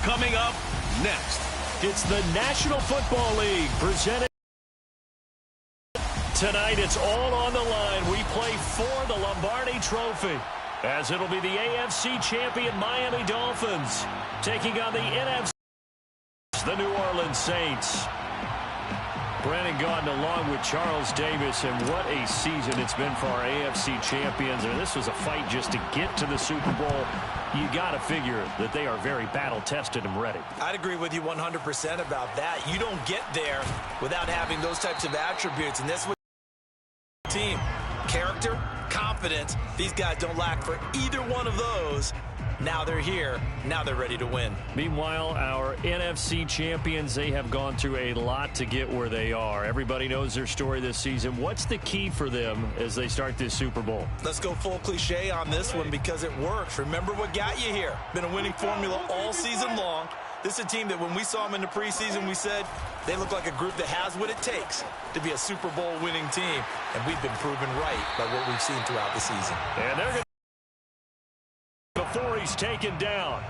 Coming up next. It's the National Football League presented. Tonight it's all on the line. We play for the Lombardi Trophy, as it'll be the AFC champion Miami Dolphins taking on the NFC, the New Orleans Saints. Brandon Gaudin along with Charles Davis, and what a season it's been for our AFC champions. And this was a fight just to get to the Super Bowl. You got to figure that they are very battle-tested and ready. I'd agree with you 100% about that. You don't get there without having those types of attributes, and that's what team. Character, confidence, these guys don't lack for either one of those. Now they're here. Now they're ready to win. Meanwhile, our NFC champions, they have gone through a lot to get where they are. Everybody knows their story this season. What's the key for them as they start this Super Bowl? Let's go full cliche on this one because it works. Remember what got you here. Been a winning formula all season long. This is a team that when we saw them in the preseason, we said they look like a group that has what it takes to be a Super Bowl winning team. And we've been proven right by what we've seen throughout the season. And they're going to before he's taken down.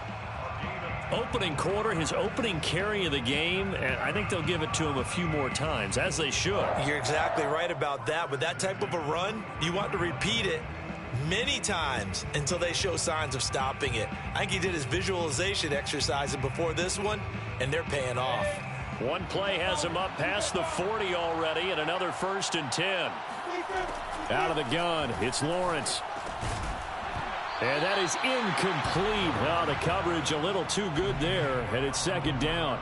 Opening quarter, his opening carry of the game, and I think they'll give it to him a few more times, as they should. You're exactly right about that. With that type of a run, you want to repeat it many times until they show signs of stopping it. I think he did his visualization exercise before this one, and they're paying off. One play has him up past the 40 already, and another 1st and 10. Out of the gun, it's Lawrence. And that is incomplete. Oh, the coverage a little too good there, and it's 2nd down.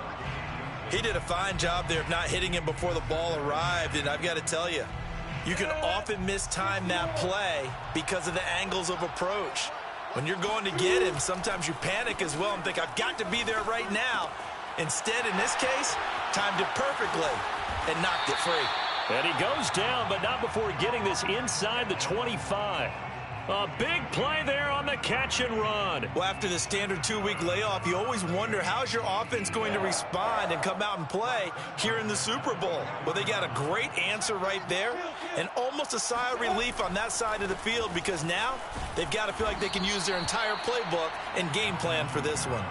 He did a fine job there of not hitting him before the ball arrived, and I've got to tell you, you can often mistime that play because of the angles of approach. When you're going to get him, sometimes you panic as well and think, I've got to be there right now. Instead, in this case, timed it perfectly and knocked it free. And he goes down, but not before getting this inside the 25. A big play there on the catch and run. Well, after the standard 2-week layoff, you always wonder how's your offense going to respond and come out and play here in the Super Bowl. Well, they got a great answer right there and almost a sigh of relief on that side of the field because now they've got to feel like they can use their entire playbook and game plan for this one.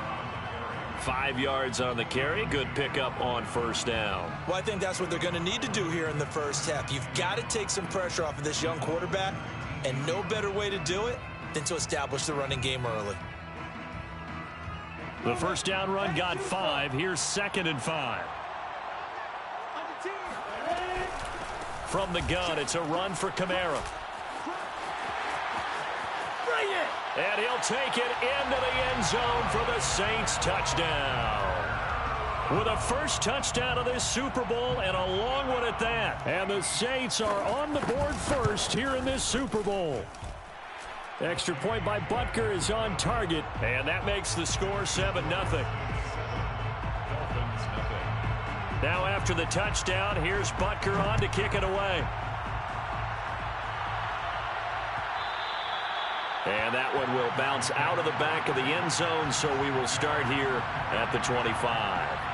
5 yards on the carry. Good pickup on 1st down. Well, I think that's what they're going to need to do here in the first half. You've got to take some pressure off of this young quarterback. And no better way to do it than to establish the running game early. The 1st down run got 5. Here's 2nd and 5. From the gun, it's a run for Kamara. And he'll take it into the end zone for the Saints touchdown. With a first touchdown of this Super Bowl and a long one at that. And the Saints are on the board first here in this Super Bowl. Extra point by Butker is on target, and that makes the score 7-0. Now after the touchdown, here's Butker on to kick it away. And that one will bounce out of the back of the end zone, so we will start here at the 25.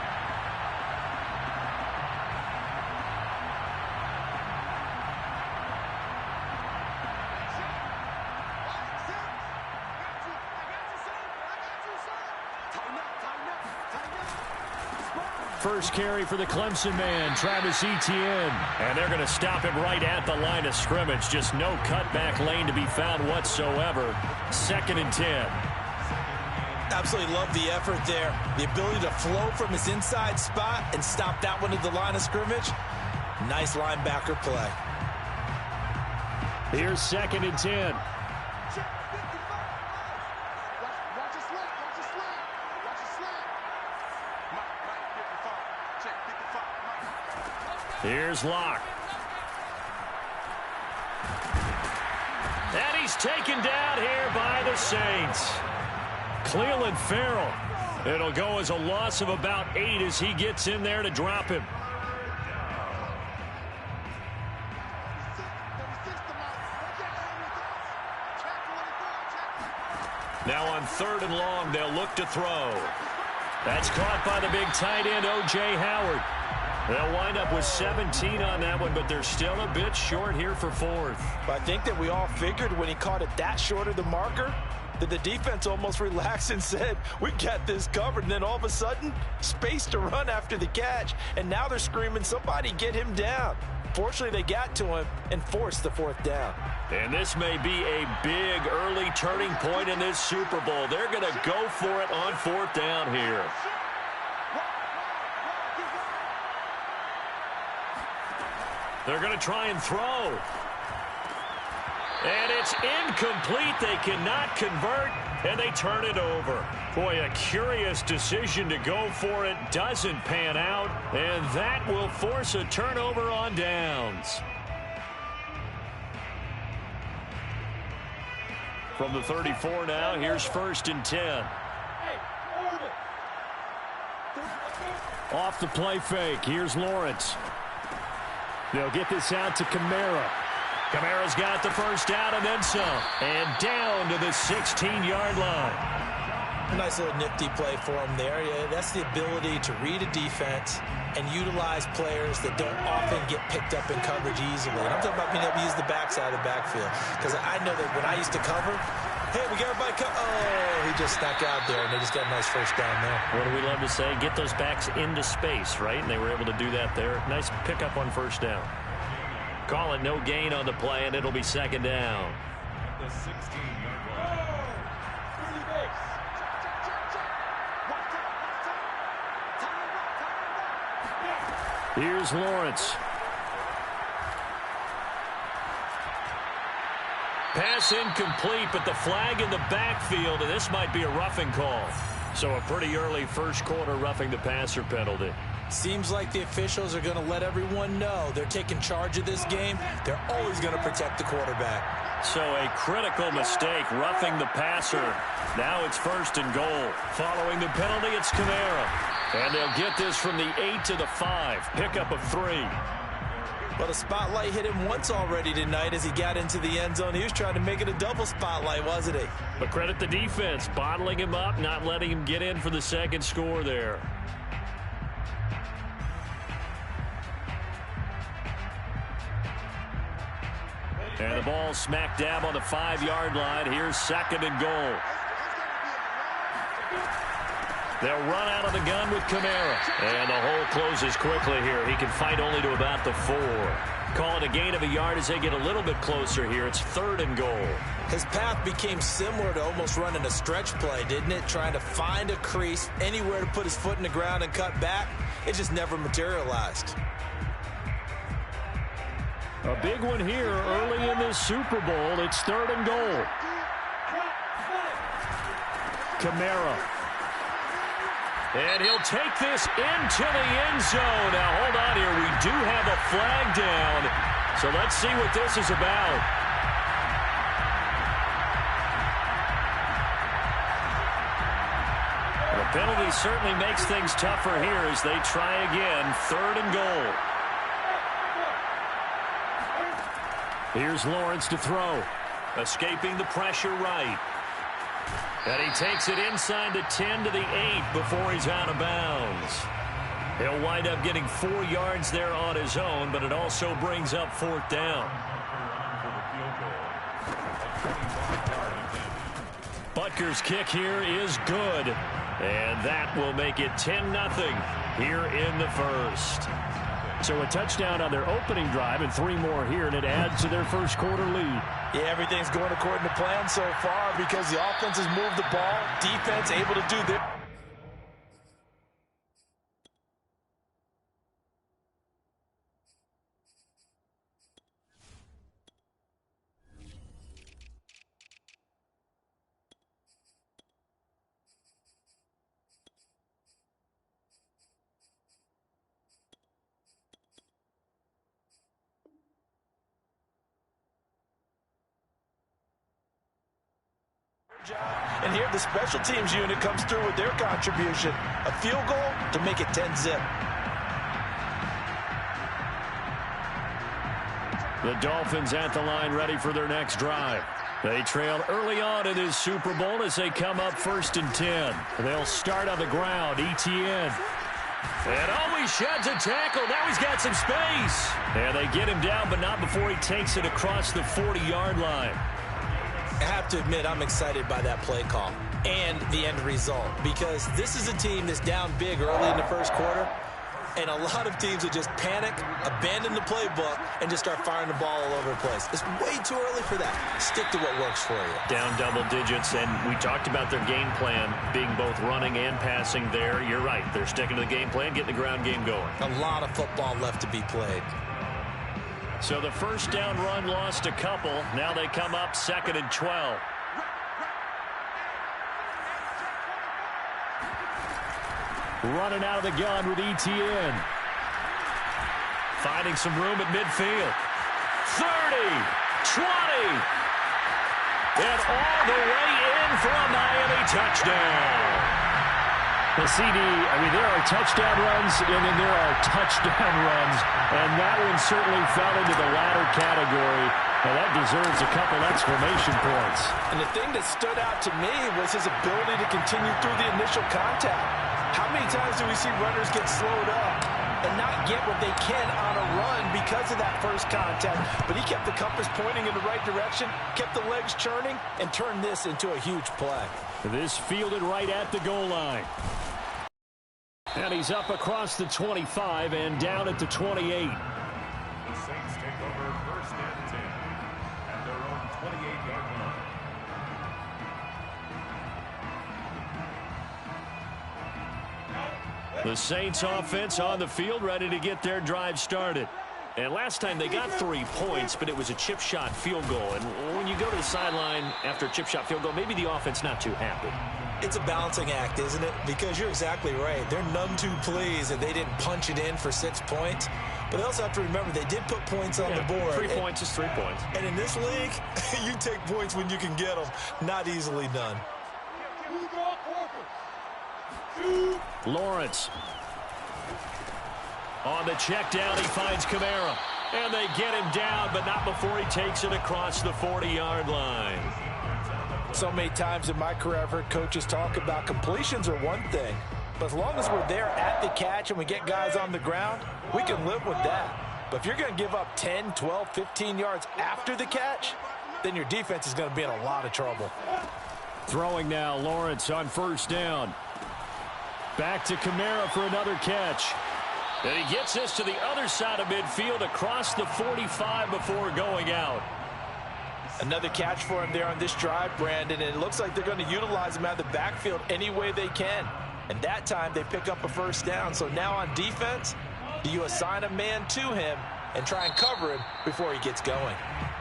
First carry for the Clemson man, Travis Etienne. And they're going to stop him right at the line of scrimmage. Just no cutback lane to be found whatsoever. 2nd and 10. Absolutely love the effort there. The ability to flow from his inside spot and stop that one at the line of scrimmage. Nice linebacker play. Here's 2nd and 10. Here's Locke. And he's taken down here by the Saints. Cleveland Farrell. It'll go as a loss of about 8 as he gets in there to drop him. Now on 3rd and long, they'll look to throw. That's caught by the big tight end, O.J. Howard. They'll wind up with 17 on that one, but they're still a bit short here for 4th. But I think that we all figured when he caught it that short of the marker, that the defense almost relaxed and said, we got this covered. And then all of a sudden, space to run after the catch. And now they're screaming, somebody get him down. Fortunately, they got to him and forced the fourth down. And this may be a big early turning point in this Super Bowl. They're going to go for it on fourth down here. They're going to try and throw. And it's incomplete. They cannot convert, and they turn it over. Boy, a curious decision to go for it. Doesn't pan out, and that will force a turnover on downs. From the 34 now, here's 1st and 10. Off the play fake, here's Lawrence. They'll get this out to Kamara. Kamara's got the first down and then some. And down to the 16-yard line. A nice little nifty play for him there. Yeah, that's the ability to read a defense and utilize players that don't often get picked up in coverage easily. And I'm talking about being able to use the backside of the backfield. Because I know that when I used to cover, hey, we got everybody cover. Oh, he just snuck out there, and they just got a nice first down there. What do we love to say? Get those backs into space, right? And they were able to do that there. Nice pickup on first down. Call it no gain on the play, and it'll be 2nd down. The 16-yard line. Here's Lawrence. Pass incomplete, but the flag in the backfield, and this might be a roughing call. So a pretty early first quarter roughing the passer penalty. Seems like the officials are going to let everyone know they're taking charge of this game. They're always going to protect the quarterback. So a critical mistake, roughing the passer. Now it's 1st and goal. Following the penalty, it's Kamara. And they'll get this from the 8 to the 5. Pickup of 3. Well, the spotlight hit him once already tonight as he got into the end zone. He was trying to make it a double spotlight, wasn't he? But credit the defense, bottling him up, not letting him get in for the second score there. And the ball smack dab on the 5-yard line. Here's 2nd and goal. They'll run out of the gun with Kamara. And the hole closes quickly here. He can fight only to about the 4. Call it a gain of a yard as they get a little bit closer here. It's 3rd and goal. His path became similar to almost running a stretch play, didn't it? Trying to find a crease, anywhere to put his foot in the ground and cut back. It just never materialized. A big one here early in this Super Bowl. It's 3rd and goal. Kamara. And he'll take this into the end zone. Now, hold on here. We do have a flag down. So let's see what this is about. The penalty certainly makes things tougher here as they try again. 3rd and goal. Here's Lawrence to throw. Escaping the pressure right. And he takes it inside the 10 to the 8 before he's out of bounds. He'll wind up getting 4 yards there on his own, but it also brings up 4th down. Butker's kick here is good. And that will make it 10-0 here in the first. So a touchdown on their opening drive and 3 more here, and it adds to their first quarter lead. Yeah, everything's going according to plan so far because the offense has moved the ball. Defense able to do this. And here the special teams unit comes through with their contribution. A field goal to make it 10-zip. The Dolphins at the line ready for their next drive. They trail early on in this Super Bowl as they come up 1st and 10. They'll start on the ground. Etienne. And always sheds a tackle. Now he's got some space. And they get him down, but not before he takes it across the 40-yard line. I have to admit, I'm excited by that play call and the end result, because this is a team that's down big early in the first quarter, and a lot of teams will just panic, abandon the playbook, and just start firing the ball all over the place. It's way too early for that. Stick to what works for you. Down double digits, and we talked about their game plan being both running and passing there. You're right. They're sticking to the game plan, getting the ground game going. A lot of football left to be played. So the first down run lost a couple. Now they come up 2nd and 12. Running out of the gun with ETN. Finding some room at midfield. 30, 20. And all the way in for a Miami touchdown. The CD, I mean, there are touchdown runs, and then there are touchdown runs, and that one certainly fell into the latter category, and that deserves a couple exclamation points. And the thing that stood out to me was his ability to continue through the initial contact. How many times do we see runners get slowed up and not get what they can on a run because of that first contact? But he kept the compass pointing in the right direction, kept the legs churning, and turned this into a huge play. This fielded right at the goal line. And he's up across the 25 and down at the 28. The Saints take over 1st and 10 at their own 28-yard line. The Saints offense on the field, ready to get their drive started. And last time they got 3 points, but it was a chip shot field goal. And when you go to the sideline after a chip shot field goal, maybe the offense not too happy. It's a balancing act, isn't it? Because you're exactly right. They're none too pleased that they didn't punch it in for 6 points. But they also have to remember they did put points on the board. 3 points is 3 points. And in this league, you take points when you can get them. Not easily done. Lawrence. On the check down, he finds Kamara. And they get him down, but not before he takes it across the 40-yard line. So many times in my career, I've heard coaches talk about completions are one thing. But as long as we're there at the catch and we get guys on the ground, we can live with that. But if you're going to give up 10, 12, 15 yards after the catch, then your defense is going to be in a lot of trouble. Throwing now, Lawrence on 1st down. Back to Kamara for another catch. And he gets this to the other side of midfield across the 45 before going out. Another catch for him there on this drive, Brandon, and it looks like they're going to utilize him out of the backfield any way they can. And that time they pick up a 1st down. So now on defense, do you assign a man to him and try and cover him before he gets going?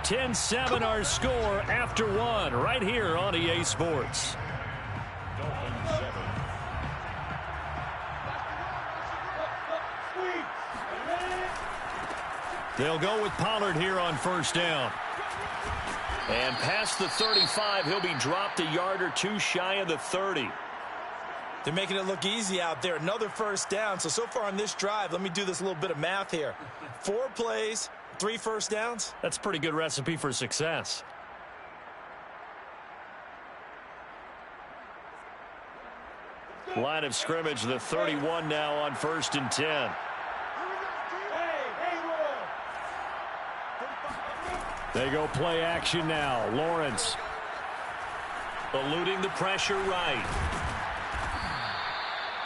10-7 our score after 1 right here on EA Sports. Dolphins 7. They'll go with Pollard here on 1st down. And past the 35, he'll be dropped a yard or 2 shy of the 30. They're making it look easy out there. Another 1st down. So far on this drive, let me do this little bit of math here. 4 plays, 3 1st downs. That's a pretty good recipe for success. Line of scrimmage, the 31 now on 1st and 10. They go play action now. Lawrence eluding the pressure right.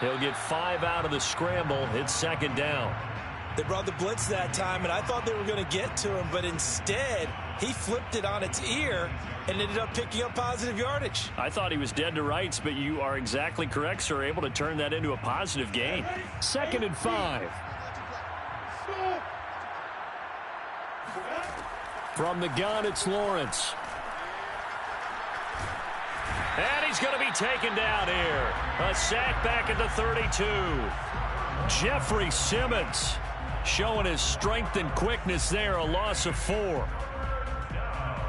He'll get 5 out of the scramble. It's 2nd down. They brought the blitz that time, and I thought they were going to get to him, but instead he flipped it on its ear and ended up picking up positive yardage. I thought he was dead to rights, but you are exactly correct, sir. Able to turn that into a positive gain. 2nd and 5. From the gun, it's Lawrence. And he's going to be taken down here. A sack back at the 32. Jeffrey Simmons showing his strength and quickness there. A loss of 4. Now,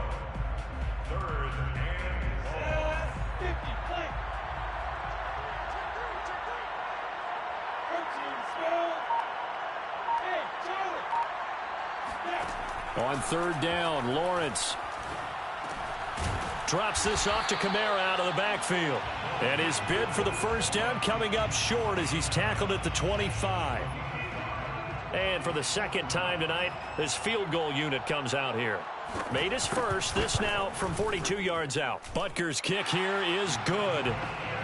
3rd and On 3rd down, Lawrence drops this off to Kamara out of the backfield. And his bid for the 1st down coming up short as he's tackled at the 25. And for the 2nd time tonight, this field goal unit comes out here. Made his first. This now from 42 yards out. Butker's kick here is good.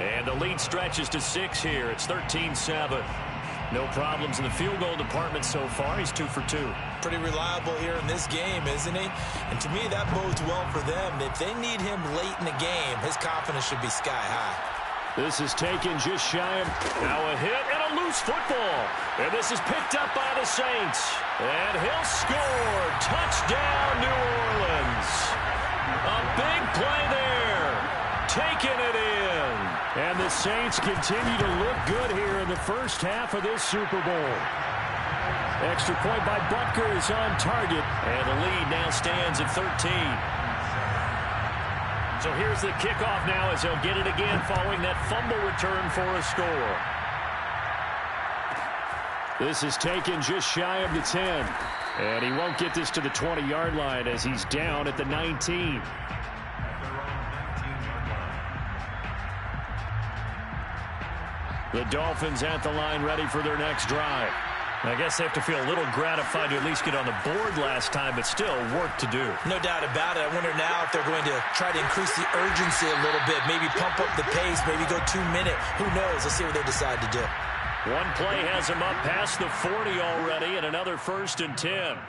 And the lead stretches to 6 here. It's 13-7. No problems in the field goal department so far. He's 2 for 2. Pretty reliable here in this game, isn't he? And to me, that bodes well for them. If they need him late in the game, his confidence should be sky high. This is taken just shy of now a hit and a loose football. And this is picked up by the Saints. And he'll score. Touchdown, New Orleans. A big play there. Taking it in. And the Saints continue to look good here in the first half of this Super Bowl. Extra point by Butker is on target. And the lead now stands at 13. So here's the kickoff now as they'll get it again following that fumble return for a score. This is taken just shy of the 10. And he won't get this to the 20-yard line as he's down at the 19. The Dolphins at the line ready for their next drive. I guess they have to feel a little gratified to at least get on the board last time, but still work to do. No doubt about it. I wonder now if they're going to try to increase the urgency a little bit, maybe pump up the pace, maybe go 2 minute. Who knows? Let's see what they decide to do. One play has him up past the 40 already, and another 1st and 10.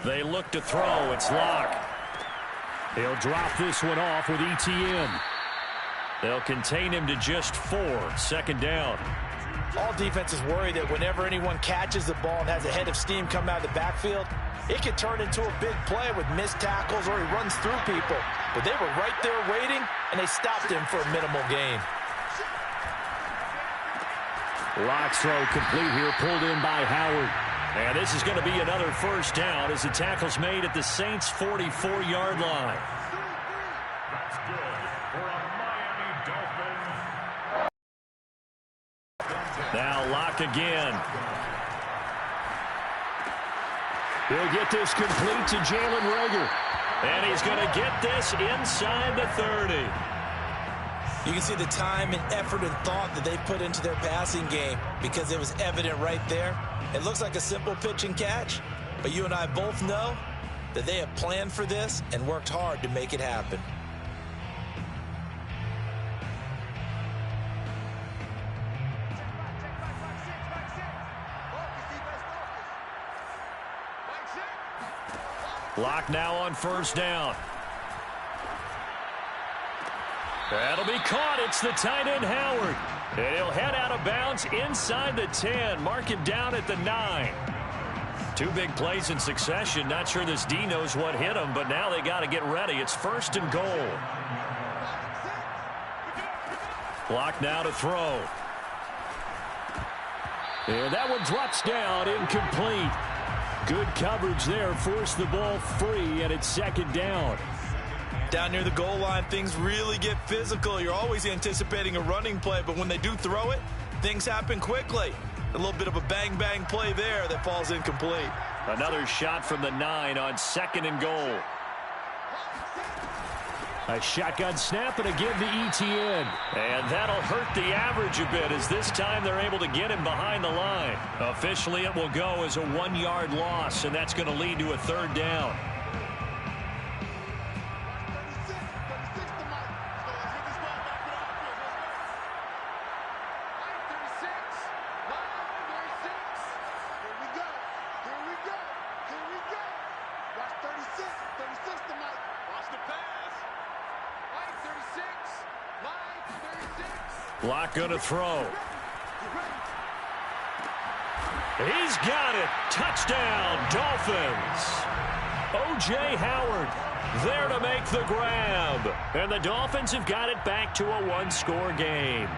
They look to throw. It's Locke. He'll drop this one off with ETN. They'll contain him to just 4. 2nd down. All defenses worry that whenever anyone catches the ball and has a head of steam come out of the backfield, it can turn into a big play with missed tackles or he runs through people. But they were right there waiting, and they stopped him for a minimal gain. Locke's throw complete here, pulled in by Howard. And this is going to be another 1st down as the tackle's made at the Saints' 44-yard line. That's good for a Miami Dolphin. Now Locke again. He'll get this complete to Jalen Reagor. And he's going to get this inside the 30. You can see the time and effort and thought that they put into their passing game because it was evident right there. It looks like a simple pitch and catch, but you and I both know that they have planned for this and worked hard to make it happen. Locke now on 1st down. That'll be caught. It's the tight end, Howard. And he'll head out of bounds inside the 10. Mark him down at the 9. 2 big plays in succession. Not sure this D knows what hit him, but now they got to get ready. It's 1st and goal. Locke now to throw. And that one drops down, incomplete. Good coverage there, forced the ball free, and it's 2nd down. Down near the goal line, things really get physical. You're always anticipating a running play, but when they do throw it, things happen quickly. A little bit of a bang-bang play there that falls incomplete. Another shot from the 9 on 2nd and goal. A shotgun snap and a give to ETN. And that'll hurt the average a bit as this time they're able to get him behind the line. Officially, it will go as a 1-yard loss, and that's going to lead to a 3rd down. Locke going to throw. He's got it. Touchdown, Dolphins. O.J. Howard there to make the grab. And the Dolphins have got it back to a 1-score game.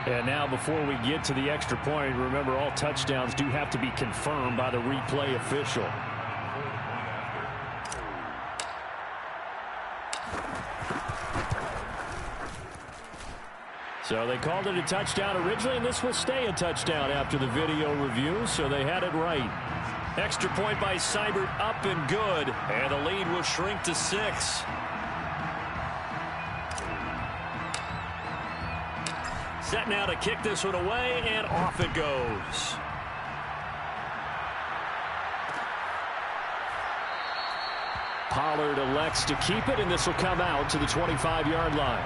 And now before we get to the extra point, remember all touchdowns do have to be confirmed by the replay official. So they called it a touchdown originally, and this will stay a touchdown after the video review, so they had it right. Extra point by Seibert, up and good, and the lead will shrink to 6. Set now to kick this one away, and off it goes. Pollard elects to keep it, and this will come out to the 25-yard line.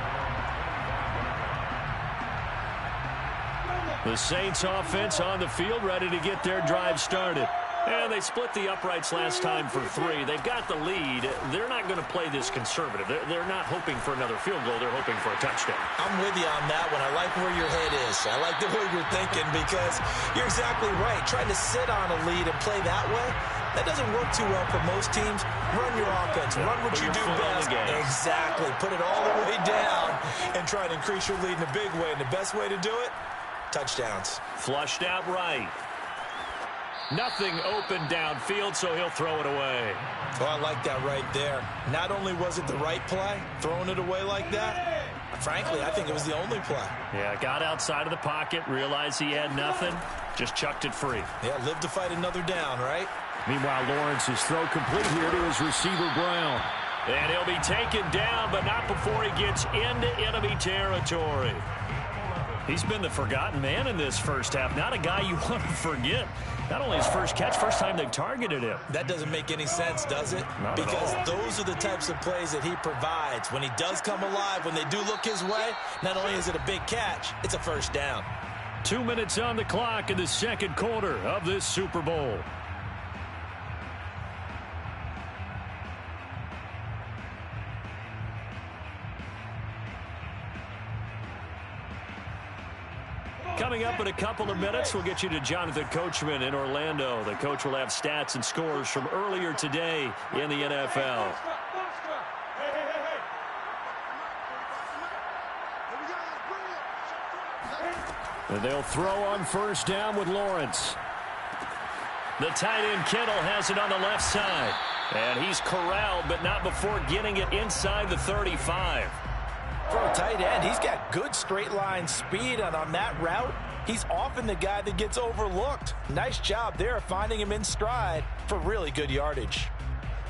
The Saints offense on the field, ready to get their drive started. And they split the uprights last time for 3. They've got the lead. They're not going to play this conservative. They're not hoping for another field goal. They're hoping for a touchdown. I'm with you on that one. I like where your head is. I like the way you're thinking because you're exactly right. Trying to sit on a lead and play that way, that doesn't work too well for most teams. Run your offense. Run what you do best. Exactly. Put it all the way down and try to increase your lead in a big way. And the best way to do it, touchdowns. Flushed out right. Nothing open downfield, so he'll throw it away. Oh, I like that right there. Not only was it the right play, throwing it away like that, frankly, I think it was the only play. Yeah, got outside of the pocket, realized he had nothing, just chucked it free. Yeah, live to fight another down, right? Meanwhile, Lawrence's throw complete here to his receiver, Brown. And he'll be taken down, but not before he gets into enemy territory. He's been the forgotten man in this first half. Not a guy you want to forget. Not only his first catch, first time they've targeted him. That doesn't make any sense, does it? Not because at all. Those are the types of plays that he provides. When he does come alive, when they do look his way, not only is it a big catch, it's a first down. 2 minutes on the clock in the second quarter of this Super Bowl. Coming up in a couple of minutes, we'll get you to Jonathan Coachman in Orlando. The coach will have stats and scores from earlier today in the NFL. And they'll throw on first down with Lawrence. The tight end Kittle has it on the left side. And he's corralled, but not before getting it inside the 35. For a tight end, he's got good straight line speed, and on that route, he's often the guy that gets overlooked. Nice job there of finding him in stride for really good yardage.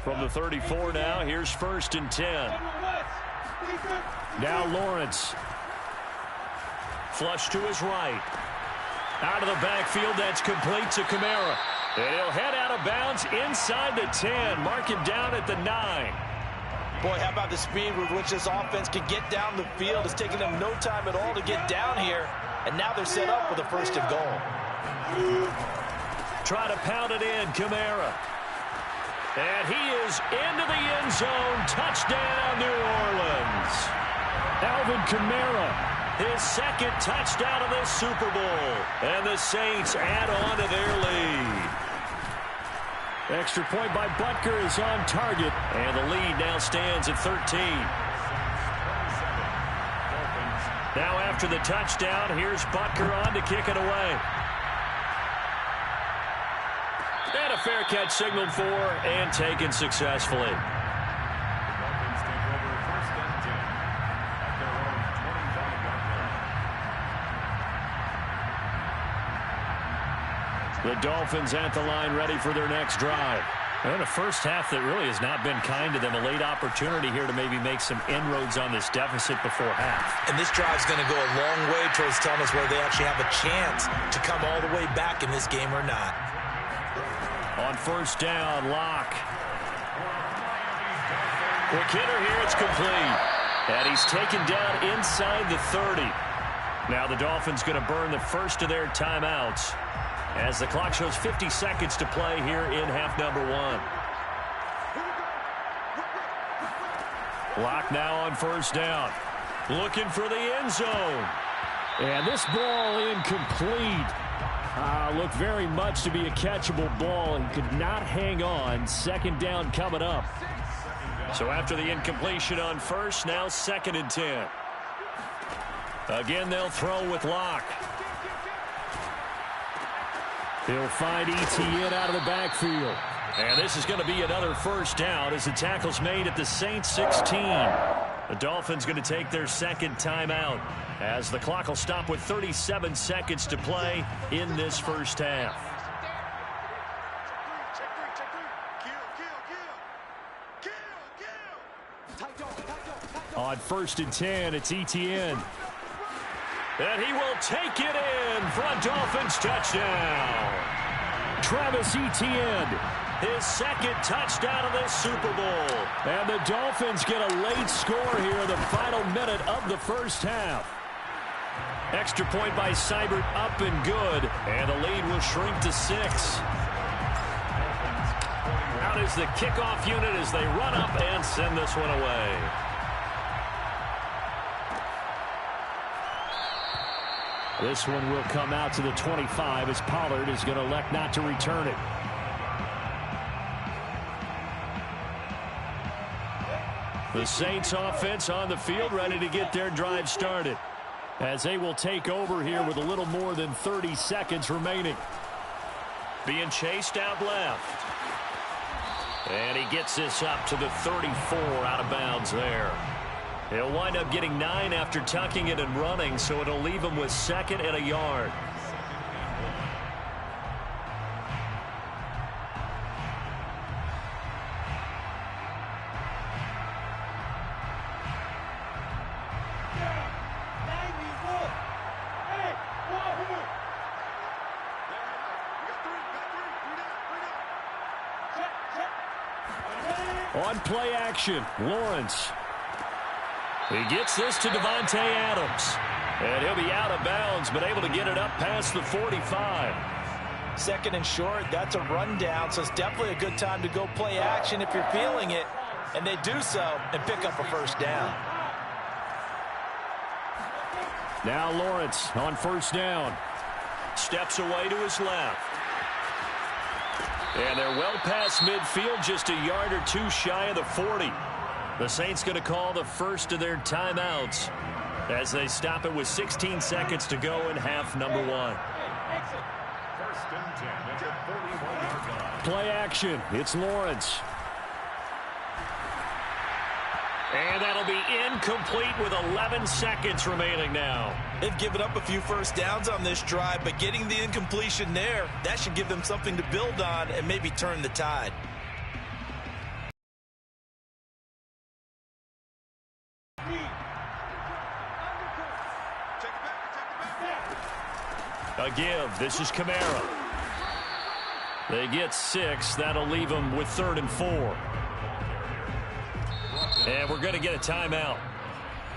From the 34 now, here's 1st and 10. Now Lawrence. Flush to his right. Out of the backfield, that's complete to Kamara. And he'll head out of bounds inside the 10. Mark him down at the 9. Boy, how about the speed with which this offense can get down the field? It's taken them no time at all to get down here. And now they're set up with a 1st and goal. Try to pound it in, Kamara. And he is into the end zone. Touchdown, New Orleans. Alvin Kamara, his 2nd touchdown of this Super Bowl. And the Saints add on to their lead. Extra point by Butker is on target, and the lead now stands at 13. Now after the touchdown, here's Butker on to kick it away. And a fair catch signaled for and taken successfully. The Dolphins at the line ready for their next drive. And a first half that really has not been kind to them. A late opportunity here to maybe make some inroads on this deficit before half. And this drive's going to go a long way towards telling us whether they actually have a chance to come all the way back in this game or not. On first down, Locke. Quick hitter here, it's complete. And he's taken down inside the 30. Now the Dolphins going to burn the first of their timeouts, as the clock shows 50 seconds to play here in half number 1. Locke now on first down. Looking for the end zone. And this ball incomplete. Looked very much to be a catchable ball and could not hang on. 2nd down coming up. So after the incompletion on first, now 2nd and 10. Again, they'll throw with Locke. He'll find Etienne out of the backfield. And this is going to be another first down as the tackle's made at the Saints 16. The Dolphins going to take their 2nd timeout as the clock will stop with 37 seconds to play in this first half. On 1st and 10, it's Etienne. And he will take it in for a Dolphins touchdown. Travis Etienne his second touchdown of this Super Bowl. And the Dolphins get a late score here in the final minute of the first half. Extra point by Seibert, up and good. And the lead will shrink to 6. Out is the kickoff unit as they run up and send this one away. This one will come out to the 25 as Pollard is going to elect not to return it. The Saints offense on the field ready to get their drive started as they will take over here with a little more than 30 seconds remaining. Being chased out left. And he gets this up to the 34 out of bounds there. He'll wind up getting 9 after tucking it and running, so it'll leave him with 2nd and a yard. On play action, Lawrence. He gets this to Devontae Adams. And he'll be out of bounds, but able to get it up past the 45. 2nd and short, that's a rundown, so it's definitely a good time to go play action if you're feeling it. And they do so and pick up a first down. Now Lawrence on first down. Steps away to his left. And they're well past midfield, just a yard or two shy of the 40. The Saints going to call the first of their timeouts as they stop it with 16 seconds to go in half number 1. 1st and 10 at the 41-yard line. Play action. It's Lawrence. And that'll be incomplete with 11 seconds remaining now. They've given up a few first downs on this drive, but getting the incompletion there, that should give them something to build on and maybe turn the tide. A give. This is Kamara. They get 6. That'll leave them with 3rd and 4. And we're going to get a timeout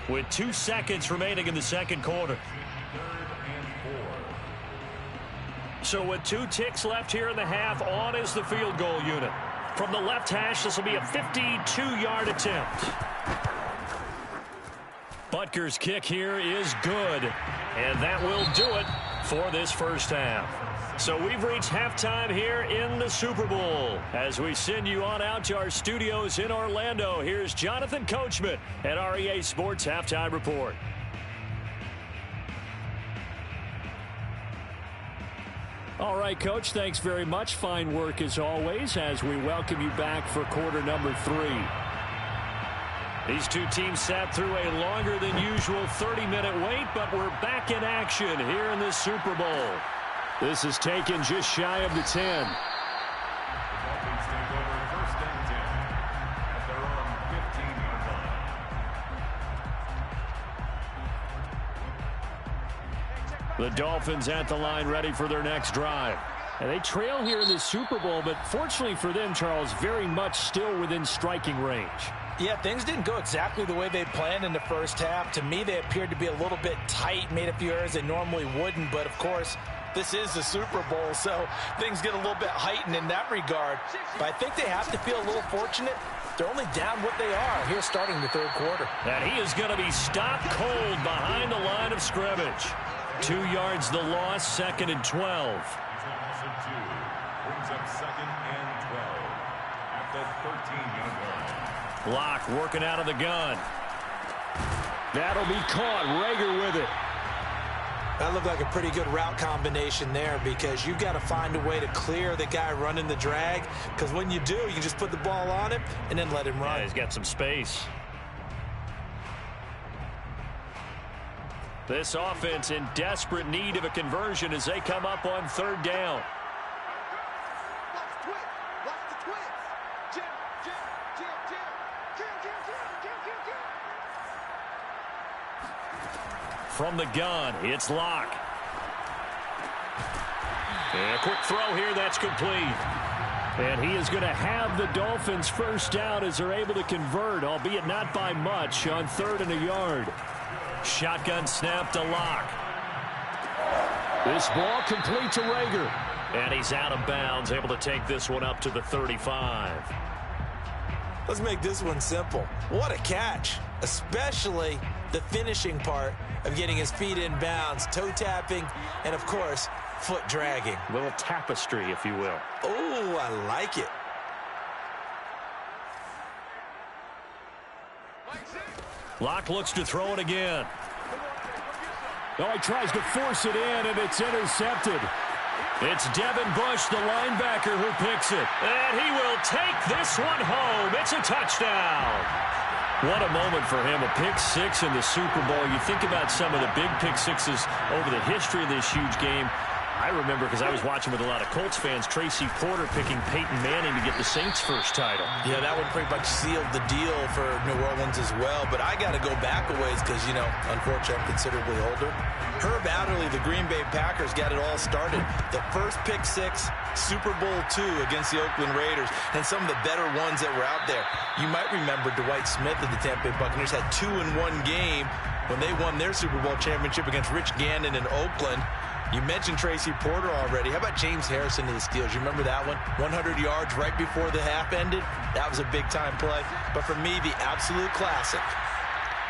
with 2 seconds remaining in the second quarter. 3rd and 4. So with 2 ticks left here in the half, on is the field goal unit. From the left hash, this will be a 52-yard attempt. Butker's kick here is good. And that will do it for this first half. So we've reached halftime here in the Super Bowl. As we send you on out to our studios in Orlando, here's Jonathan Coachman at REA Sports Halftime Report. All right, Coach, thanks very much. Fine work as always as we welcome you back for quarter number 3. These two teams sat through a longer than usual 30-minute wait, but we're back in action here in the Super Bowl. This is taken just shy of the 10. The Dolphins take over 1st and 10 at their own 15-yard line. The Dolphins at the line ready for their next drive. And they trail here in the Super Bowl, but fortunately for them, Charles, very much still within striking range. Yeah, things didn't go exactly the way they planned in the first half. To me, they appeared to be a little bit tight, made a few errors they normally wouldn't. But, of course, this is the Super Bowl, so things get a little bit heightened in that regard. But I think they have to feel a little fortunate. They're only down what they are here starting the 3rd quarter. And he is going to be stopped cold behind the line of scrimmage. 2 yards the loss, 2nd and 12. Brings up 2nd and 12 at the 13-yard line. Block working out of the gun. That'll be caught. Rager with it. That looked like a pretty good route combination there because you've got to find a way to clear the guy running the drag, because when you do, you can just put the ball on him and then let him run. Yeah, he's got some space. This offense in desperate need of a conversion as they come up on 3rd down. From the gun, it's Locke. And a quick throw here, that's complete. And he is going to have the Dolphins first down as they're able to convert, albeit not by much, on 3rd and a yard. Shotgun snap to Locke. This ball complete to Rager. And he's out of bounds, able to take this one up to the 35. Let's make this one simple. What a catch, especially the finishing part of getting his feet in bounds, toe tapping, and of course, foot dragging. A little tapestry, if you will. Oh, I like it. Locke looks to throw it again. Oh, he tries to force it in, and it's intercepted. It's Devin Bush, the linebacker, who picks it. And he will take this one home. It's a touchdown. What a moment for him, a pick six in the Super Bowl. You think about some of the big pick sixes over the history of this huge game. I remember, because I was watching with a lot of Colts fans, Tracy Porter picking Peyton Manning to get the Saints' first title. Yeah, that one pretty much sealed the deal for New Orleans as well. But I got to go back a ways because, you know, unfortunately, I'm considerably older. Herb Adderley, the Green Bay Packers, got it all started. The first pick six, Super Bowl II against the Oakland Raiders, and some of the better ones that were out there. You might remember Dwight Smith of the Tampa Bay Buccaneers had 2-in-1 game when they won their Super Bowl championship against Rich Gannon in Oakland. You mentioned Tracy Porter already. How about James Harrison to the Steelers? You remember that one? 100 yards right before the half ended? That was a big-time play. But for me, the absolute classic,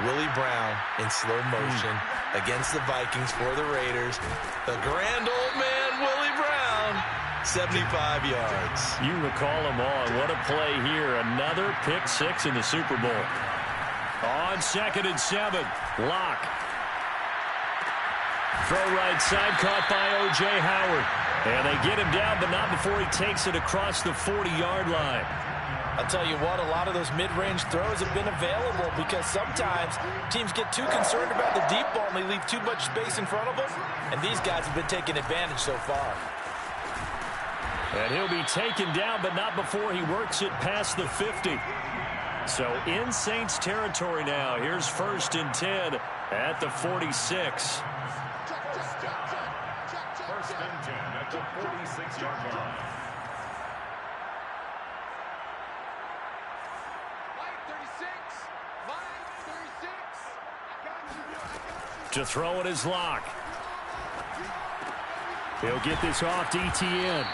Willie Brown in slow motion against the Vikings for the Raiders. The grand old man, Willie Brown, 75 yards. You recall them all. What a play here. Another pick six in the Super Bowl. On 2nd and 7, Locke. Throw right side, caught by O.J. Howard. And they get him down, but not before he takes it across the 40-yard line. I'll tell you what, a lot of those mid-range throws have been available because sometimes teams get too concerned about the deep ball and they leave too much space in front of them. And these guys have been taking advantage so far. And he'll be taken down, but not before he works it past the 50. So in Saints territory now. Here's 1st and 10 at the 46. 1st and 10 at the 46-yard line. To throw it is Locke. He'll get this off to ETN.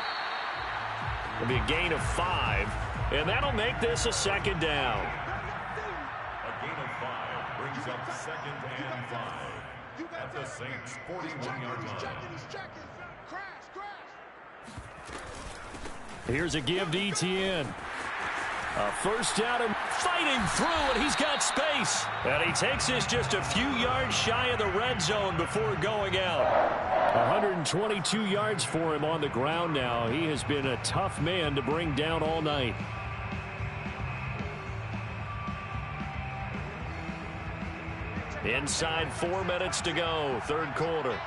It'll be a gain of 5, and that'll make this a 2nd down. A gain of 5 brings up 2nd and 5 at the Saints' 41-yard line. Here's a give to ETN. A first down and fighting through, and he's got space. And he takes this just a few yards shy of the red zone before going out. 122 yards for him on the ground now. He has been a tough man to bring down all night. Inside 4 minutes to go, 3rd quarter.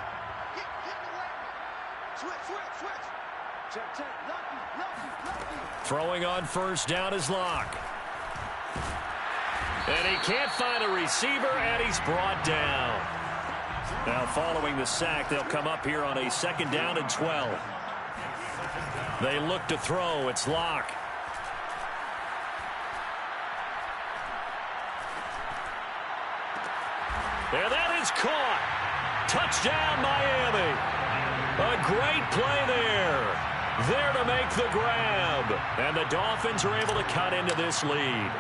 Throwing on 1st down is Locke. And he can't find a receiver, and he's brought down. Now following the sack, they'll come up here on a 2nd down and 12. They look to throw. It's Locke. And that is caught. Touchdown, Miami. A great play there. There to make the grab. And the Dolphins are able to cut into this lead.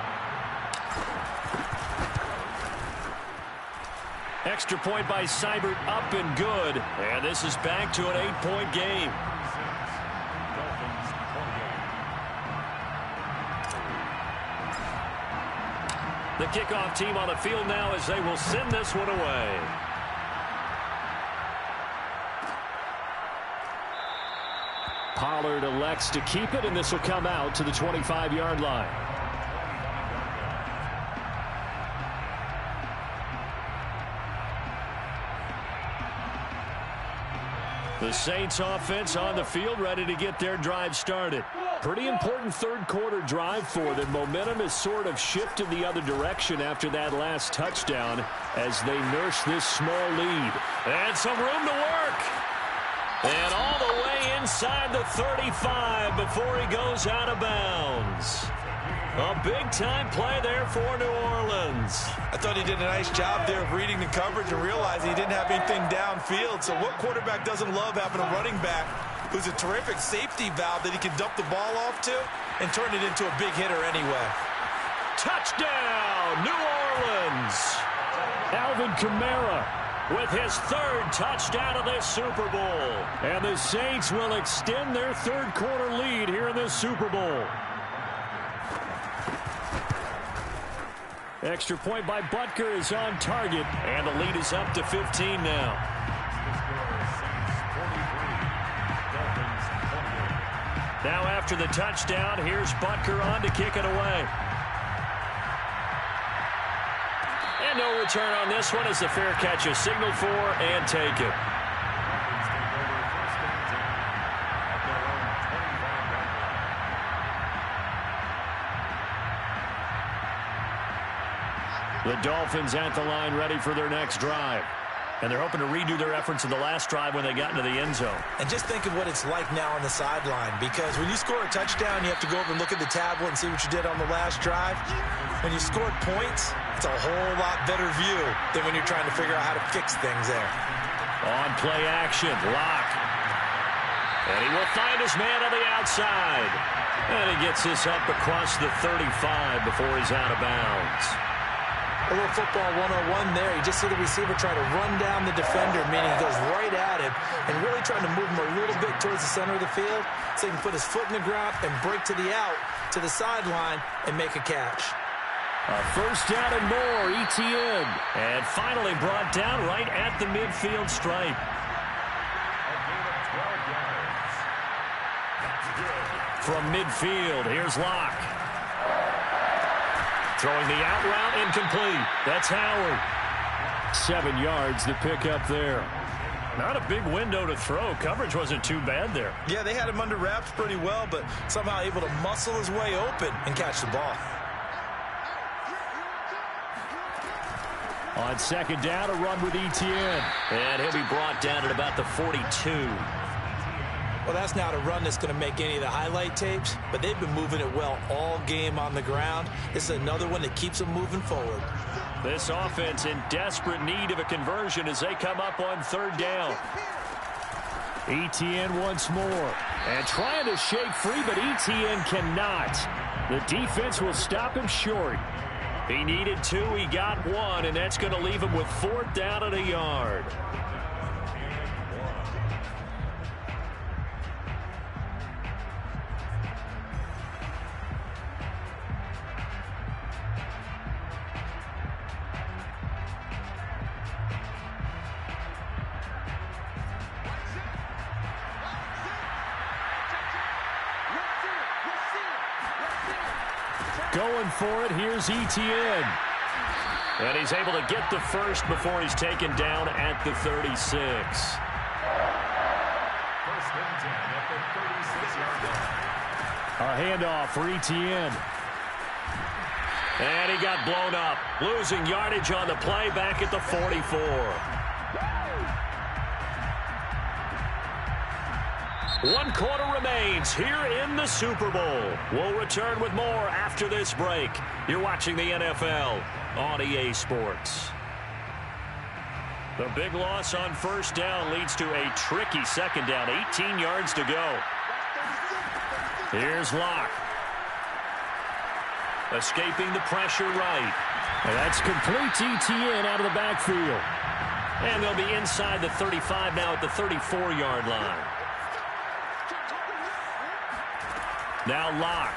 Extra point by Seibert, up and good. And this is back to an 8-point game. The kickoff team on the field now as they will send this one away. Pollard elects to keep it, and this will come out to the 25-yard line. The Saints offense on the field, ready to get their drive started. Pretty important 3rd quarter drive for them. Momentum has sort of shifted the other direction after that last touchdown as they nurse this small lead. And some room to work. And all the way inside the 35 before he goes out of bounds. A big-time play there for New Orleans. I thought he did a nice job there of reading the coverage and realizing he didn't have anything downfield. So what quarterback doesn't love having a running back who's a terrific safety valve that he can dump the ball off to and turn it into a big hitter anyway? Touchdown, New Orleans. Alvin Kamara with his third touchdown of this Super Bowl. And the Saints will extend their third-quarter lead here in this Super Bowl. Extra point by Butker is on target, and the lead is up to 15 now. Now after the touchdown, here's Butker on to kick it away. And no return on this one as the fair catch is signaled for and taken. The Dolphins at the line ready for their next drive. And they're hoping to redo their efforts in the last drive when they got into the end zone. And just think of what it's like now on the sideline, because when you score a touchdown, you have to go over and look at the tablet and see what you did on the last drive. When you scored points, it's a whole lot better view than when you're trying to figure out how to fix things there. On play action, Locke. And he will find his man on the outside. And he gets this up across the 35 before he's out of bounds. A little football 101 there. You just see the receiver try to run down the defender, meaning he goes right at him and really trying to move him a little bit towards the center of the field so he can put his foot in the ground and break to the out, to the sideline, and make a catch. A first down and more, ETN. And finally brought down right at the midfield stripe. From midfield, here's Locke. Throwing the out route, incomplete. That's Howard. 7 yards to pick up there. Not a big window to throw. Coverage wasn't too bad there. Yeah, they had him under wraps pretty well, but somehow able to muscle his way open and catch the ball. On second down, a run with ETN. And he'll be brought down at about the 42. Well, that's not a run that's going to make any of the highlight tapes, but they've been moving it well all game on the ground. This is another one that keeps them moving forward. This offense in desperate need of a conversion as they come up on third down. ETN once more. And trying to shake free, but ETN cannot. The defense will stop him short. He needed 2, he got 1, and that's going to leave him with 4th down and a yard. Going for it, here's ETN. And he's able to get the first before he's taken down at the 36. First and 10 at the 36-yard line. A handoff for ETN. And he got blown up. Losing yardage on the play back at the 44. One quarter remains here in the Super Bowl. We'll return with more after this break. You're watching the NFL on EA Sports. The big loss on first down leads to a tricky second down. 18 yards to go. Here's Locke. Escaping the pressure right. And that's complete to ETN out of the backfield. And they'll be inside the 35 now at the 34-yard line. Now Locke.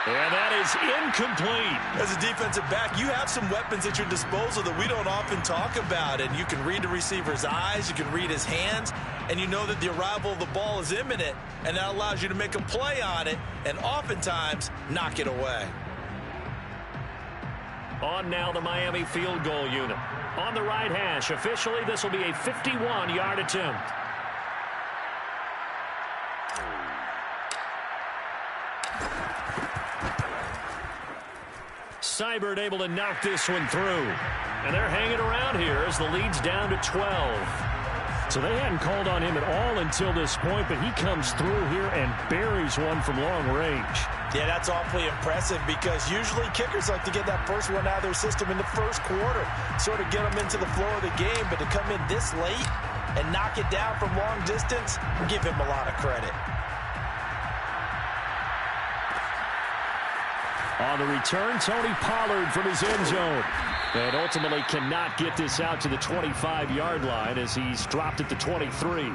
And that is incomplete. As a defensive back, you have some weapons at your disposal that we don't often talk about. And you can read the receiver's eyes, you can read his hands, and you know that the arrival of the ball is imminent, and that allows you to make a play on it and oftentimes knock it away. On now the Miami field goal unit. On the right hash, officially this will be a 51-yard attempt. Seibert able to knock this one through. And they're hanging around here as the lead's down to 12. So they hadn't called on him at all until this point, but he comes through here and buries one from long range. Yeah, that's awfully impressive because usually kickers like to get that first one out of their system in the first quarter, sort of get them into the flow of the game, but to come in this late and knock it down from long distance, give him a lot of credit. On the return, Tony Pollard from his end zone. And ultimately cannot get this out to the 25-yard line as he's dropped at the 23.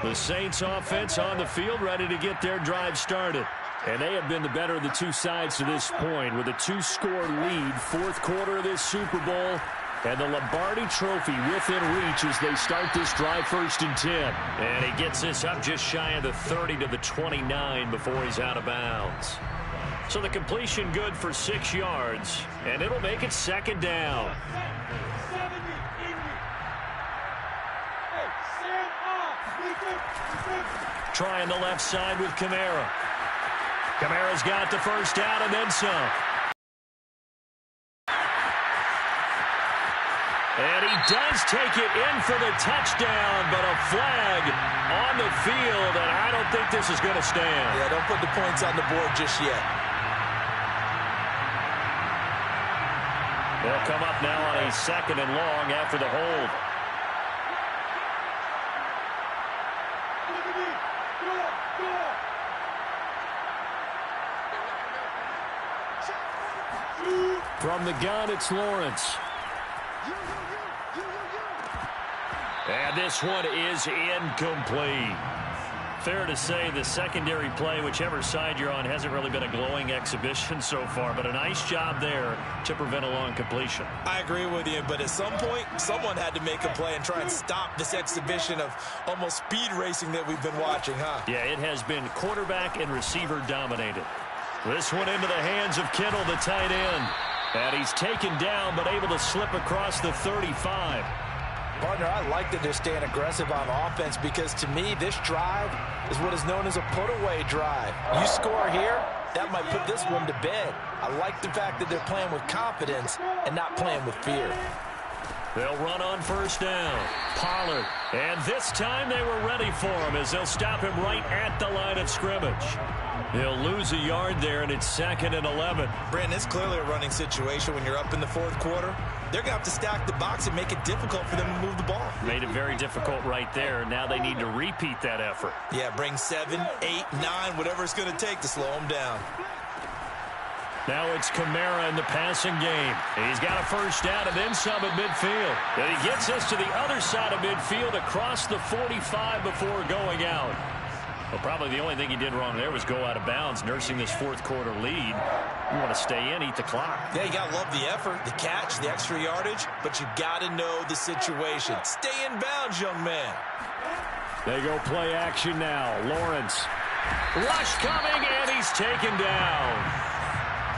The Saints offense on the field ready to get their drive started. And they have been the better of the two sides to this point with a 2-score lead, fourth quarter of this Super Bowl. And the Lombardi Trophy within reach as they start this drive, 1st and 10. And he gets this up just shy of the 30 to the 29 before he's out of bounds. So the completion good for 6 yards, and it'll make it 2nd down. Trying the left side with Kamara. Kamara's got the first down and then some. And he does take it in for the touchdown, but a flag on the field, and I don't think this is going to stand. Yeah, don't put the points on the board just yet. They'll come up now on a 2nd and long after the hold. From the gun, it's Lawrence. And this one is incomplete. Fair to say the secondary play, whichever side you're on, hasn't really been a glowing exhibition so far, but a nice job there to prevent a long completion. I agree with you, but at some point, someone had to make a play and try and stop this exhibition of almost speed racing that we've been watching, huh? Yeah, it has been quarterback and receiver dominated. This one into the hands of Kittle, the tight end. And he's taken down, but able to slip across the 35. Partner, I like that they're staying aggressive on offense because, to me, this drive is what is known as a put-away drive. You score here, that might put this one to bed. I like the fact that they're playing with confidence and not playing with fear. They'll run on 1st down. Pollard. And this time they were ready for him as they'll stop him right at the line of scrimmage. He'll lose a yard there, and it's 2nd and 11. Brandon, it's clearly a running situation when you're up in the 4th quarter. They're going to have to stack the box and make it difficult for them to move the ball. Made it very difficult right there. Now they need to repeat that effort. Yeah, bring 7, 8, 9, whatever it's going to take to slow them down. Now it's Kamara in the passing game. He's got a first down and then some at midfield. And he gets us to the other side of midfield across the 45 before going out. Well, probably the only thing he did wrong there was go out of bounds, nursing this 4th quarter lead. You want to stay in, eat the clock. Yeah, you got to love the effort, the catch, the extra yardage, but you got to know the situation. Stay in bounds, young man. They go play action now. Lawrence. Rush coming, and he's taken down.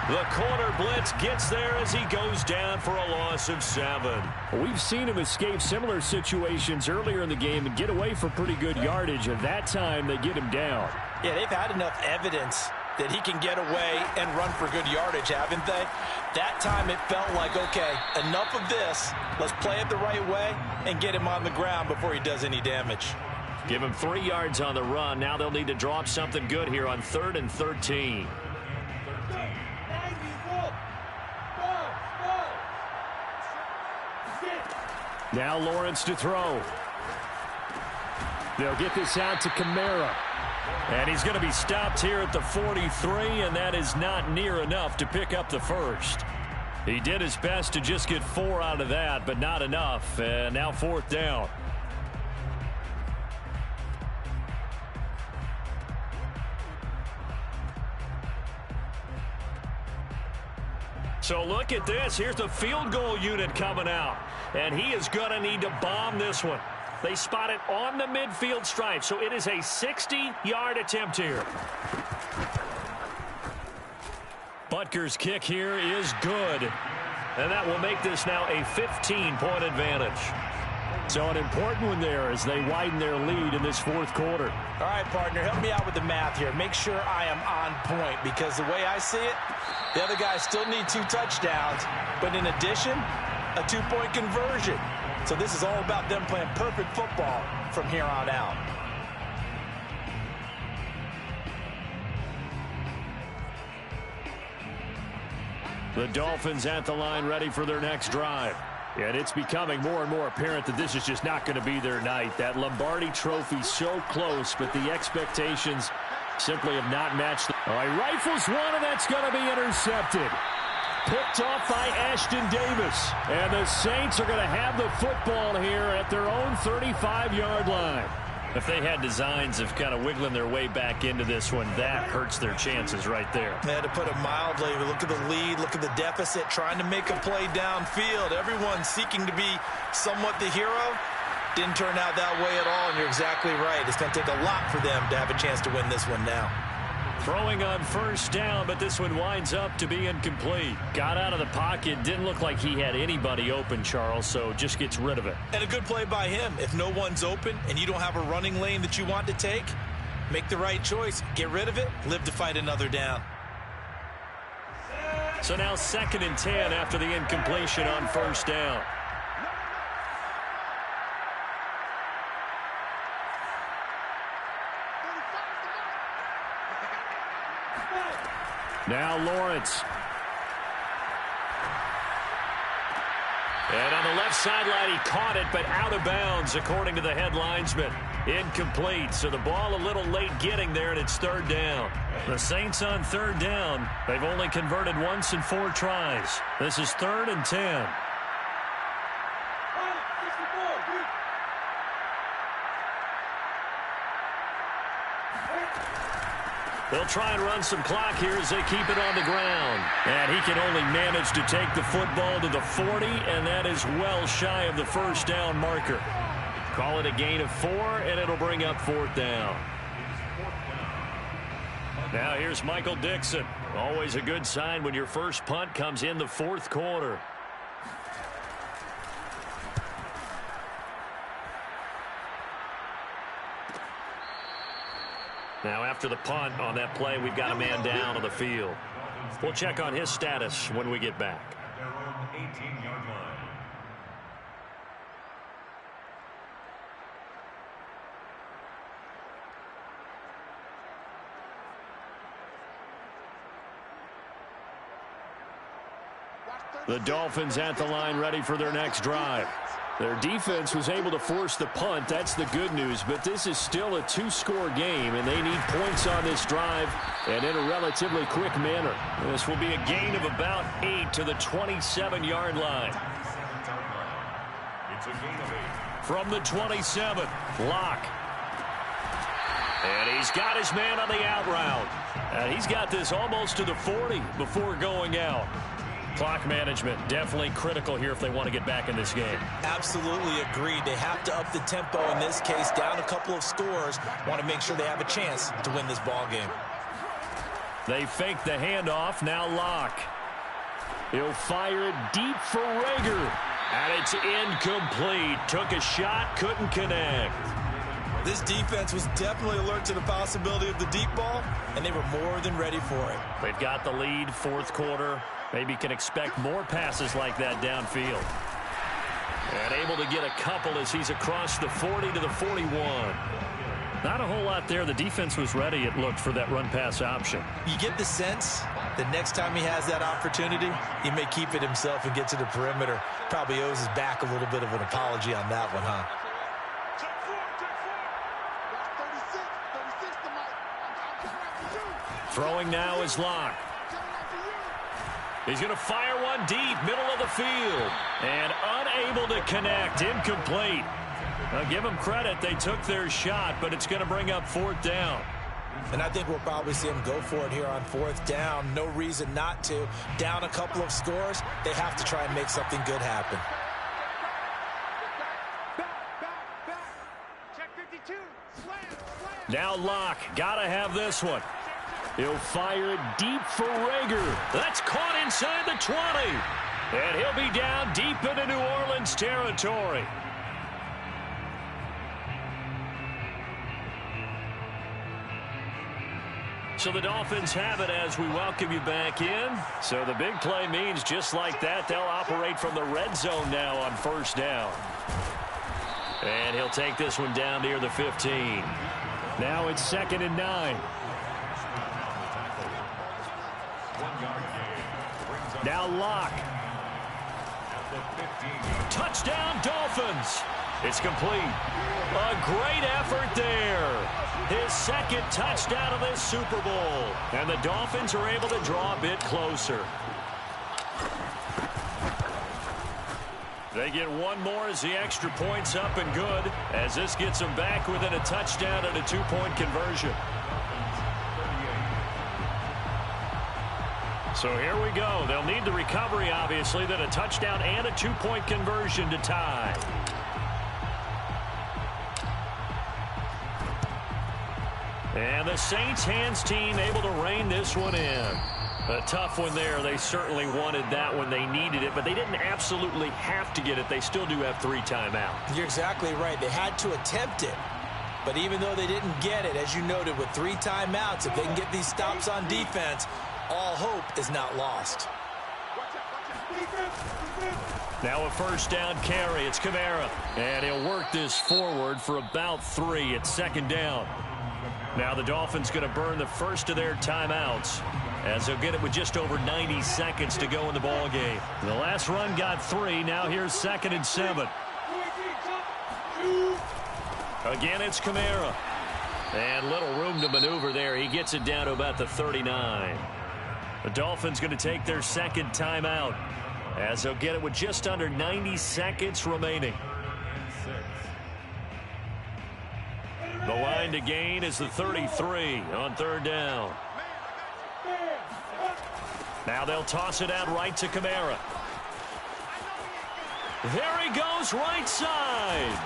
The corner blitz gets there as he goes down for a loss of 7. We've seen him escape similar situations earlier in the game and get away for pretty good yardage. At that time, they get him down. Yeah, they've had enough evidence that he can get away and run for good yardage, haven't they? That time it felt like, okay, enough of this. Let's play it the right way and get him on the ground before he does any damage. Give him 3 yards on the run. Now they'll need to draw up something good here on 3rd and 13. Now Lawrence to throw. They'll get this out to Kamara. And he's going to be stopped here at the 43, and that is not near enough to pick up the first. He did his best to just get 4 out of that, but not enough. And now 4th down. So look at this. Here's the field goal unit coming out. And he is going to need to bomb this one. They spot it on the midfield stripe. So it is a 60-yard attempt here. Butker's kick here is good. And that will make this now a 15-point advantage. So an important one there as they widen their lead in this fourth quarter. All right, partner, help me out with the math here. Make sure I am on point, because the way I see it, the other guys still need 2 touchdowns, but in addition, a 2-point conversion. So this is all about them playing perfect football from here on out. The Dolphins at the line ready for their next drive. And it's becoming more and more apparent that this is just not going to be their night. That Lombardi Trophy so close, but the expectations simply have not matched. All right, rifles one, and that's going to be intercepted. Picked off by Ashton Davis. And the Saints are going to have the football here at their own 35-yard line. If they had designs of kind of wiggling their way back into this one, that hurts their chances right there. Yeah, to put it mildly, look at the lead, look at the deficit, trying to make a play downfield. Everyone seeking to be somewhat the hero. Didn't turn out that way at all, and you're exactly right. It's going to take a lot for them to have a chance to win this one now. Throwing on first down, but this one winds up to be incomplete. Got out of the pocket, didn't look like he had anybody open, Charles, so just gets rid of it. And a good play by him. If no one's open and you don't have a running lane that you want to take, make the right choice. Get rid of it, live to fight another down. So now 2nd and 10 after the incompletion on first down. Now Lawrence. And on the left sideline, he caught it, but out of bounds, according to the head linesman. Incomplete, so the ball a little late getting there, and it's 3rd down. The Saints on 3rd down. They've only converted once in 4 tries. This is 3rd and 10. They'll try and run some clock here as they keep it on the ground. And he can only manage to take the football to the 40, and that is well shy of the first down marker. Call it a gain of 4, and it'll bring up 4th down. Now here's Michael Dixon. Always a good sign when your first punt comes in the 4th quarter. Now after the punt on that play, we've got a man down on the field. We'll check on his status when we get back. Their own 18-yard line. The Dolphins at the line ready for their next drive. Their defense was able to force the punt. That's the good news, but this is still a 2-score game, and they need points on this drive and in a relatively quick manner. This will be a gain of about 8 to the 27-yard line. It's a gain of 8. From the 27, Locke. And he's got his man on the out route. And he's got this almost to the 40 before going out. Clock management definitely critical here if they want to get back in this game. Absolutely agreed. They have to up the tempo in this case, down a couple of scores. Want to make sure they have a chance to win this ball game. They fake the handoff. Now Locke. He'll fire it deep for Rager. And it's incomplete. Took a shot, couldn't connect. This defense was definitely alert to the possibility of the deep ball, and they were more than ready for it. They've got the lead, 4th quarter. Maybe can expect more passes like that downfield. And able to get a couple as he's across the 40 to the 41. Not a whole lot there. The defense was ready, it looked, for that run-pass option. You get the sense that next time he has that opportunity, he may keep it himself and get to the perimeter. Probably owes his back a little bit of an apology on that one, huh? Throwing now is Locke. He's going to fire one deep, middle of the field. And unable to connect, incomplete. Now give them credit, they took their shot, but it's going to bring up 4th down. And I think we'll probably see him go for it here on 4th down. No reason not to. Down a couple of scores, they have to try and make something good happen. Check 52. Slam. Now Locke, got to have this one. He'll fire it deep for Rager. That's caught inside the 20. And he'll be down deep into New Orleans territory. So the Dolphins have it as we welcome you back in. So the big play means just like that, they'll operate from the red zone now on first down. And he'll take this one down near the 15. Now it's 2nd and 9. Now Locke. Touchdown Dolphins. It's complete. A great effort there. His second touchdown of this Super Bowl. And the Dolphins are able to draw a bit closer. They get one more as the extra point's up and good, as this gets them back within a touchdown and a 2-point conversion. So here we go. They'll need the recovery, obviously, then a touchdown and a 2-point conversion to tie. And the Saints hands team able to rein this one in. A tough one there. They certainly wanted that when they needed it, but they didn't absolutely have to get it. They still do have 3 timeouts. You're exactly right. They had to attempt it. But even though they didn't get it, as you noted, with 3 timeouts, if they can get these stops on defense, all hope is not lost. Now a first down carry. It's Kamara. And he'll work this forward for about 3. It's 2nd down. Now the Dolphins going to burn the first of their timeouts, as they'll get it with just over 90 seconds to go in the ball game. The last run got 3. Now here's 2nd and 7. Again, it's Kamara. And little room to maneuver there. He gets it down to about the 39. The Dolphins going to take their 2nd timeout, as they'll get it with just under 90 seconds remaining. The line to gain is the 33 on 3rd down. Now they'll toss it out right to Kamara. There he goes, right side.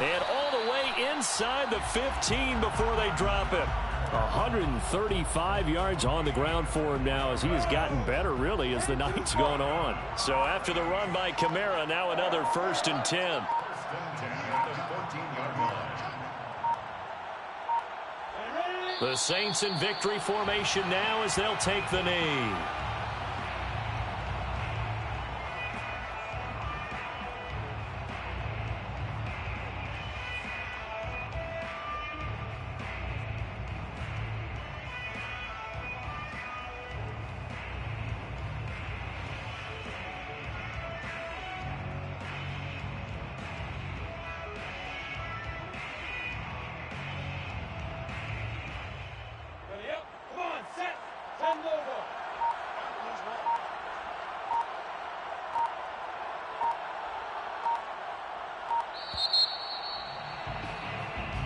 And all the way inside the 15 before they drop it. 135 yards on the ground for him now, as he has gotten better, really, as the night's gone on. So after the run by Kamara, now another 1st and 10. The Saints in victory formation now as they'll take the knee.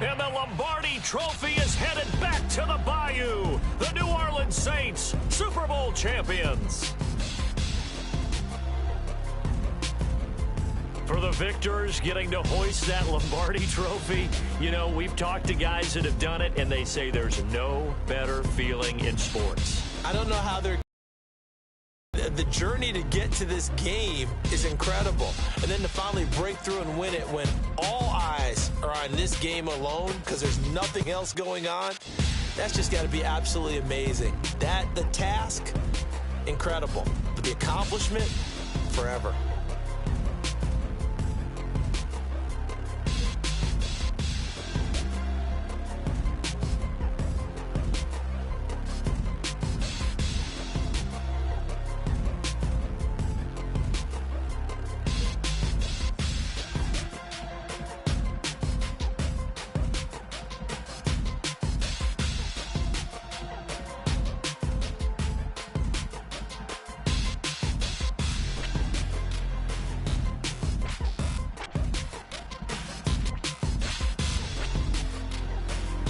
And the Lombardi Trophy is headed back to the Bayou. The New Orleans Saints, Super Bowl champions. For the victors, getting to hoist that Lombardi Trophy, you know, we've talked to guys that have done it, and they say there's no better feeling in sports. I don't know how they're... The journey to get to this game is incredible. And then to finally break through and win it when all eyes are on this game alone because there's nothing else going on, that's just got to be absolutely amazing. The task, incredible. But the accomplishment, forever.